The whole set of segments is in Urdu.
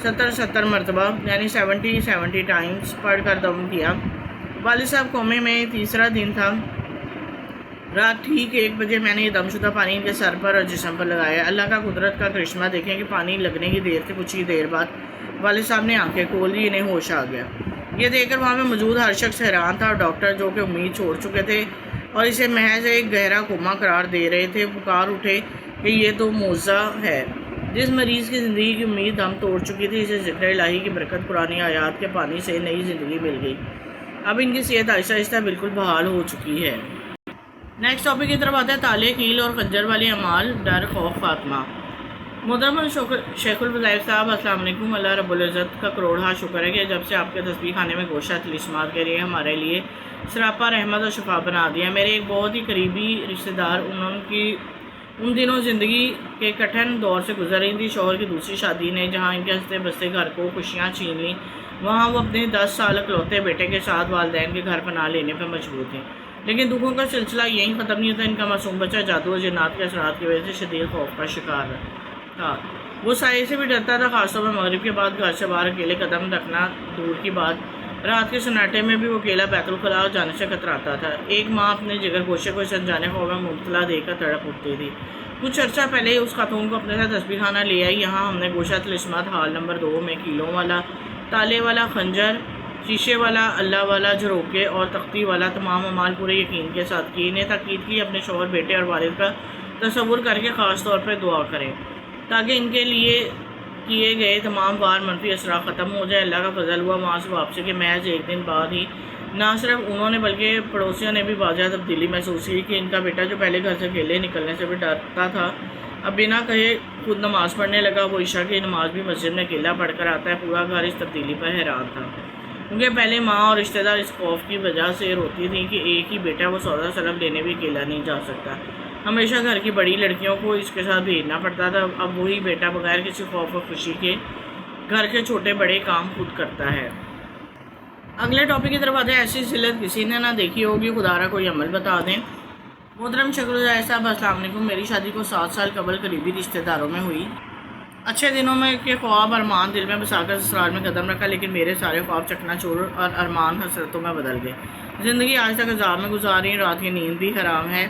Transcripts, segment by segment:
70 مرتبہ یعنی 70 ٹائمز پڑھ کر دم کیا۔ والد صاحب کومے میں تیسرا دن تھا۔ رات ٹھیک 1 بجے میں نے یہ دم شدہ پانی ان کے سر پر اور جسم پر لگایا۔ اللہ کا قدرت کا کرشمہ دیکھیں کہ پانی لگنے کی دیر سے کچھ ہی دیر بعد والد صاحب نے آنکھیں کھول لی، انہیں ہوش آ گیا۔ یہ دیکھ کر وہاں میں موجود ہر شخص حیران تھا، اور ڈاکٹر جو کہ امید چھوڑ چکے تھے اور اسے محض ایک گہرا کوما قرار دے رہے تھے، پکار اٹھے کہ یہ تو معجزہ ہے۔ جس مریض کی زندگی کی امید ہم توڑ چکی تھی، اسے ذکر الہی کی برکت قرآن آیات کے پانی سے نئی زندگی مل گئی۔ اب ان کی صحت آہستہ آہستہ بالکل بحال ہو چکی ہے۔ نیکسٹ ٹاپک کی طرف آتا ہے تالے، کیل اور خنجر والے اعمال، ڈر، خوف، خاتمہ۔ محترم شیخ الفضائل صاحب، السلام علیکم۔ اللہ رب العزت کا کروڑ شکر ہے کہ جب سے آپ کے تسبیح خانے میں گوشہ تلسمات کے لیے ہمارے لیے سراپا رحمت اور شفا بنا دیا۔ میرے ایک بہت ہی قریبی رشتہ دار ان دنوں زندگی کے کٹھن دور سے گزر رہی تھی۔ شوہر کی دوسری شادی نے جہاں ان کے ہنستے بستے گھر کو خوشیاں چھین لیں، وہاں وہ اپنے 10 سال اکلوتے بیٹے کے ساتھ والدین کے گھر پناہ لینے پر مجبور تھے۔ لیکن دکھوں کا سلسلہ یہیں ختم نہیں ہوتا۔ ان کا معصوم بچہ جادو اور جنات کے اثرات کی وجہ سے شدید خوف کا شکار تھا۔ وہ سائے سے بھی ڈرتا تھا، خاص طور پر مغرب کے بعد گھر سے باہر اکیلے قدم رکھنا دور کی بات، رات کے سناٹے میں بھی وہ اکیلا بیت الخلاء جانے سے کتراتا تھا۔ ایک ماں اپنے جگر گوشے کو اس انجانے خوف میں مبتلا دیکھ کر تڑپ اٹھتی تھی۔ کچھ عرصہ پہلے اس خاتون کو اپنے ساتھ تسبیح خانہ لے آئی۔ یہاں ہم نے گوشہ تلسمات ہال نمبر 2 میں کیلوں والا، تالے والا، خنجر، شیشے والا، اللہ والا، جھروکے اور تختی والا تمام اعمال پورے یقین کے ساتھ کیے۔ انہیں تاکید کی اپنے شوہر، بیٹے اور والد کا تصور کر کے خاص طور پر دعا کریں تاکہ ان کے لیے کیے گئے تمام بار منفی اثرات ختم ہو جائے۔ اللہ کا فضل ہوا وہاں سے واپسی کے محض 1 دن بعد ہی نہ صرف انہوں نے بلکہ پڑوسیوں نے بھی واضح تبدیلی محسوس کی کہ ان کا بیٹا جو پہلے گھر سے اکیلے نکلنے سے بھی ڈرتا تھا، اب بنا کہے خود نماز پڑھنے لگا۔ وہ عشاء کی نماز بھی مسجد میں اکیلا پڑھ کر آتا ہے۔ پورا گھر اس تبدیلی پر حیران تھا، کیونکہ پہلے ماں اور رشتہ دار اس خوف کی وجہ سے روتی تھیں کہ ایک ہی بیٹا وہ سودا سلف لینے بھی اکیلا نہیں جا سکتا۔ ہمیشہ گھر کی بڑی لڑکیوں کو اس کے ساتھ بھیجنا پڑتا تھا۔ اب وہی بیٹا بغیر کسی خوف و خوشی کے گھر کے چھوٹے بڑے کام خود کرتا ہے۔ اگلے ٹاپک کی طرف آتے ہیں ایسی ذلت کسی نے نہ دیکھی ہوگی، خدا را کوئی عمل بتا دیں۔ محترم شیخ الفضائل صاحب، السلام علیکم۔ میری شادی کو 7 سال قبل قریبی رشتہ داروں میں ہوئی۔ اچھے دنوں میں کے خواب ارمان دل میں بسا کر سسرال میں قدم رکھا، لیکن میرے سارے خواب چکنا چور اور ارمان حسرتوں میں بدل گئے۔ زندگی آج تک عذاب میں گزار رہی، رات کی نیند بھی حرام ہے۔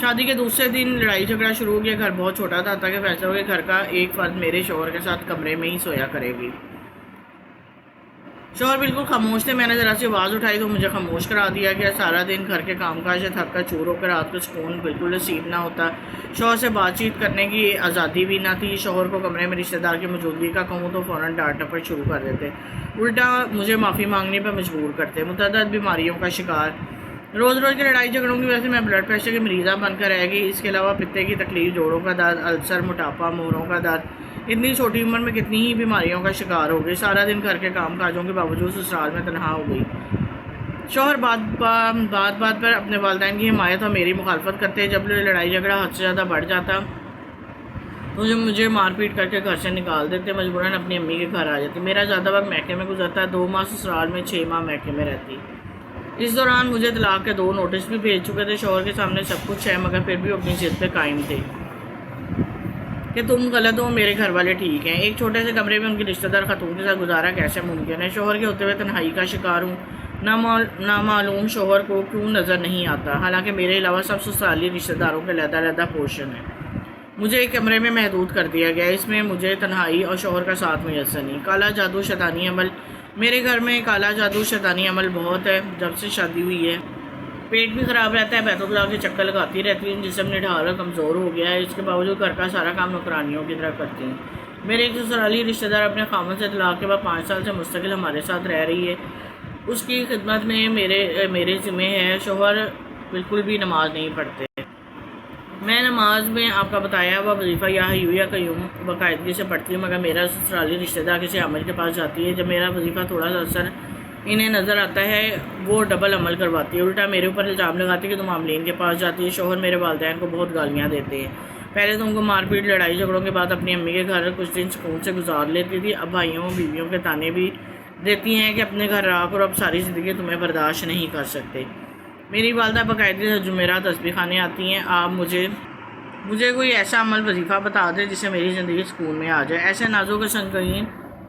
شادی کے دوسرے دن لڑائی جھگڑا شروع ہو گیا۔ گھر بہت چھوٹا تھا، تاکہ فیصلہ ہو کہ گھر کا ایک فرد میرے شوہر کے ساتھ کمرے میں ہی سویا کرے گی۔ شوہر بالکل خاموش تھے۔ میں نے ذرا سی آواز اٹھائی تو مجھے خاموش کرا دیا گیا۔ سارا دن گھر کے کام کاج سے تھک کر چور ہو کر رات کو سکون بالکل نصیب نہ ہوتا۔ شوہر سے بات چیت کرنے کی آزادی بھی نہ تھی۔ شوہر کو کمرے میں رشتہ دار کی موجودگی کا کہوں تو فوراً ڈانٹ ڈپٹ شروع کر دیتے، الٹا مجھے معافی مانگنے پر مجبور کرتے۔ متعدد بیماریوں کا شکار، روز روز کی لڑائی جھگڑوں کی وجہ سے میں بلڈ پریشر کی مریضہ بن کر رہ گئی۔ اس کے علاوہ پتے کی تکلیف، جوڑوں کا درد، السر، موٹاپا، مہروں کا درد، اتنی چھوٹی عمر میں کتنی ہی بیماریوں کا شکار ہو گئی۔ سارا دن گھر کے کام کاجوں کے باوجود سسرال میں تنہا ہو گئی۔ شوہر بات پر اپنے والدین کی حمایت اور میری مخالفت کرتے۔ جب لڑائی جھگڑا حد سے زیادہ بڑھ جاتا تو مجھے مار پیٹ کر کے گھر سے نکال دیتے، مجبوراً اپنی امی کے گھر آ جاتی۔ میرا زیادہ وقت میکے میں گزرتا، 2 ماہ سسرال میں، 6 ماہ میکے میں رہتی۔ اس دوران مجھے طلاق کے 2 نوٹس بھی بھیج چکے تھے۔ شوہر کے سامنے سب کچھ ہے، مگر پھر بھی اپنی ضد پہ قائم تھے کہ تم غلط ہو، میرے گھر والے ٹھیک ہیں۔ ایک چھوٹے سے کمرے میں ان کی رشتہ دار خاتون کے ساتھ گزارا کیسے ممکن ہے؟ شوہر کے ہوتے ہوئے تنہائی کا شکار ہوں۔ نامعلوم شوہر کو کیوں نظر نہیں آتا، حالانکہ میرے علاوہ سب سسرالی رشتہ داروں کے علیحدہ پورشن ہیں۔ مجھے ایک کمرے میں محدود کر دیا گیا، اس میں مجھے تنہائی اور شوہر کا ساتھ میسر نہیں۔ کالا جادو، شیطانی عمل، میرے گھر میں کالا جادو، شیطانی عمل بہت ہے۔ جب سے شادی ہوئی ہے پیٹ بھی خراب رہتا ہے، بیت الخلاء کے چکر لگاتی رہتی ہوں، جسم نڈھال اور کمزور ہو گیا ہے۔ اس کے باوجود گھر کا سارا کام نوکرانیوں کی طرح کرتی ہوں۔ میرے ایک سسرالی رشتہ دار اپنے خاوند سے طلاق کے بعد 5 سال سے مستقل ہمارے ساتھ رہ رہی ہے۔ اس کی خدمت میں میرے ذمہ ہے۔ شوہر بالکل بھی نماز نہیں پڑھتے۔ میں نماز میں آپ کا بتایا ہوا وظیفہ یا حی یا قیوم باقاعدگی سے پڑھتی ہوں، مگر میرا سسرالی رشتہ دار کسی عامل کے پاس جاتی ہے، جب میرا وظیفہ تھوڑا سا اثر انہیں نظر آتا ہے وہ ڈبل عمل کرواتی ہے، الٹا میرے اوپر الزام لگاتی ہے کہ تم عاملین کے پاس جاتی ہے۔ شوہر میرے والدین کو بہت گالیاں دیتے ہیں۔ پہلے تو ان کو مار پیٹ، لڑائی جھگڑوں کے بعد اپنی امی کے گھر کچھ دن سکون سے گزار لیتی تھی، اب بھائیوں بیویوں کے تانے بھی دیتی ہیں کہ اپنے گھر آ کر اب ساری زندگی تمہیں برداشت نہیں کر سکتے۔ میری والدہ باقاعدگی سے جمعرات تسبیح خانے آتی ہیں۔ آپ مجھے کوئی ایسا عمل وظیفہ بتا دیں جس سے میری زندگی سکون میں آ جائے۔ ایسے نازک و سنگین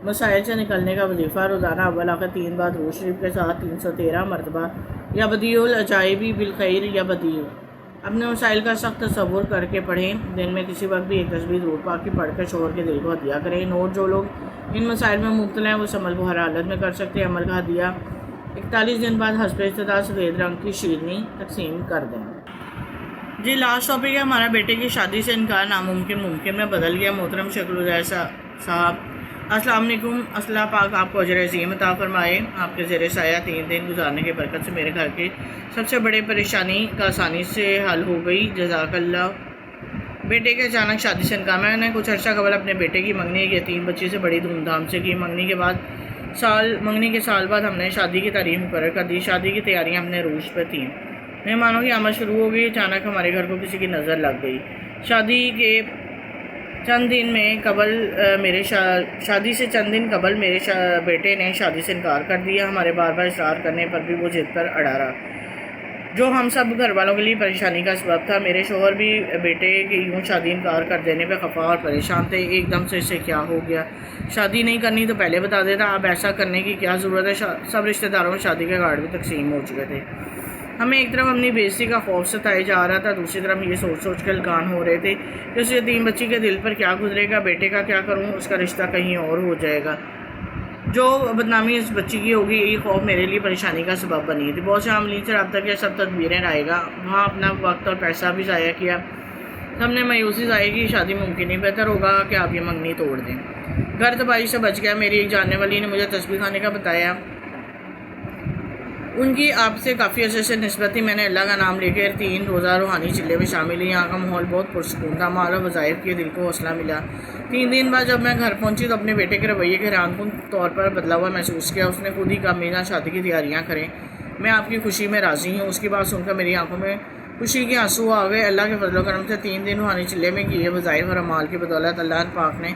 مسائل سے نکلنے کا وظیفہ روزانہ اول آخر 3 بار درود شریف کے ساتھ 313 مرتبہ یا بدیع العجائبی بالخیر یا بدیع اپنے مسائل کا سخت تصور کر کے پڑھیں۔ دن میں کسی وقت بھی ایک تسبیح درود پاک کی پڑھ کر شوہر کے دل کو ہدیہ کریں۔ نوٹ: جو لوگ ان مسائل میں مبتلا ہیں وہ اس عمل کو ہر حالت میں کر سکتے ہیں۔ عمل کا ہدیہ 41 دن بعد حسب استطاعت سفید رنگ کی شیرنی تقسیم کر دیں۔ جی لاسٹ ٹاپک ہے ہمارا بیٹے کی شادی سے انکار ناممکن ممکن میں بدل گیا۔ محترم شکل الزیر صاحب السلام علیکم، اللہ پاک آپ کو اجر عظیم عطا فرمائے۔ آپ کے زیر سایہ 3 دن گزارنے کی برکت سے میرے گھر کی سب سے بڑی پریشانی کا آسانی سے حل ہو گئی، جزاک اللہ۔ بیٹے کے اچانک شادی سے انکار۔ میں نے کچھ عرصہ قبل اپنے بیٹے کی منگنی ایک یتیم بچی سے بڑی دھوم دھام سے کی۔ منگنی کے سال بعد ہم نے شادی کی تاریخ مقرر کر دی۔ شادی کی تیاریاں اپنے عروج پہ تھیں۔ مہمانوں کی آمد شروع ہو گئی۔ اچانک ہمارے گھر کو کسی کی نظر لگ گئی۔ شادی سے چند دن قبل میرے بیٹے نے شادی سے انکار کر دیا۔ ہمارے بار بار اصرار کرنے پر بھی وہ ضد پر اڑا رہا، جو ہم سب گھر والوں کے لیے پریشانی کا سبب تھا۔ میرے شوہر بھی بیٹے کے یوں شادی انکار کر دینے پہ خفا اور پریشان تھے۔ ایک دم سے اسے کیا ہو گیا؟ شادی نہیں کرنی تو پہلے بتا دیتا، اب ایسا کرنے کی کیا ضرورت ہے؟ سب رشتہ داروں میں شادی کے کارڈ بھی تقسیم ہو چکے تھے۔ ہمیں ایک طرف اپنی بےعزتی کا خوف ستایا جا رہا تھا، دوسری طرف یہ سوچ کے ہلکان ہو رہے تھے کہ اس یتیم بچی کے دل پر کیا گزرے گا۔ بیٹے کا کیا کروں؟ اس کا رشتہ کہیں اور ہو جائے گا۔ جو بدنامی اس بچی کی ہوگی، یہ خوف میرے لیے پریشانی کا سبب بنی تھی۔ بہت سے عاملین سے رابطہ کیا، سب تدبیریں رائے گا، وہاں اپنا وقت اور پیسہ بھی ضائع کیا۔ سب نے مایوسی ضائع کی، شادی ممکن نہیں، بہتر ہوگا کہ آپ یہ منگنی توڑ دیں۔ گھر تباہی سے بچ گیا۔ میری ایک جاننے والی نے مجھے تسبیح خانے کا بتایا، ان کی آپ سے کافی عرصے سے نسبت تھی۔ میں نے اللہ کا نام لے کر 3 روزہ روحانی چلے میں شامل ہوئی۔ یہاں کا ماحول بہت پرسکون تھا، مال و وظائف کے دل کو حوصلہ ملا۔ 3 دن بعد جب میں گھر پہنچی تو اپنے بیٹے کے رویے کے حیران کن طور پر بدلا ہوا محسوس کیا۔ اس نے خود ہی کہا، میرا شادی کی تیاریاں کریں، میں آپ کی خوشی میں راضی ہوں۔ اس کی بات سن کر میری آنکھوں میں خوشی کے آنسو آ گئے۔ اللہ کے فضل و کرم سے 3 دن روحانی چلے میں کیے وظائف اور اعمال کی بدولت اللہ پاک نے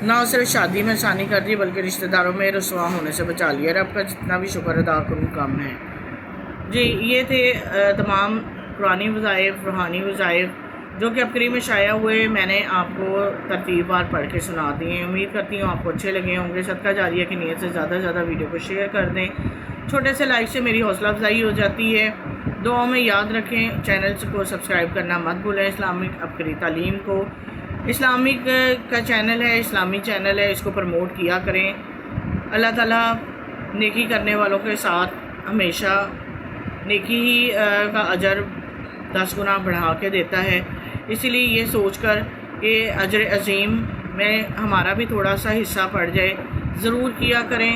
نہ صرف شادی میں آسانی کر دی بلکہ رشتہ داروں میں رسوا ہونے سے بچا لیا۔ رب کا جتنا بھی شکر ادا کروں کم ہے۔ جی یہ تھے تمام قرآنی وظائف، روحانی وظائف جو کہ ابکری میں شائع ہوئے۔ میں نے آپ کو ترتیب وار پڑھ کے سنا دیے۔ امید کرتی ہوں آپ کو اچھے لگے ہوں گے۔ صدقہ جاریہ کی نیت سے زیادہ سے زیادہ ویڈیو کو شیئر کر دیں۔ چھوٹے سے لائک سے میری حوصلہ افزائی ہو جاتی ہے۔ دعاؤں میں یاد رکھیں، چینل کو سبسکرائب کرنا مت بھولیں۔ اسلامک ابکری تعلیم کو اسلامک کا چینل ہے، اسلامی چینل ہے، اس کو پروموٹ کیا کریں۔ اللہ تعالیٰ نیکی کرنے والوں کے ساتھ ہمیشہ نیکی ہی کا اجر 10 گنا بڑھا کے دیتا ہے۔ اسی لیے یہ سوچ کر کہ اجر عظیم میں ہمارا بھی تھوڑا سا حصہ پڑ جائے، ضرور کیا کریں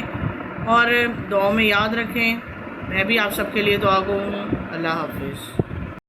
اور دعاؤں میں یاد رکھیں۔ میں بھی آپ سب کے لیے دعا گو ہوں۔ اللہ حافظ۔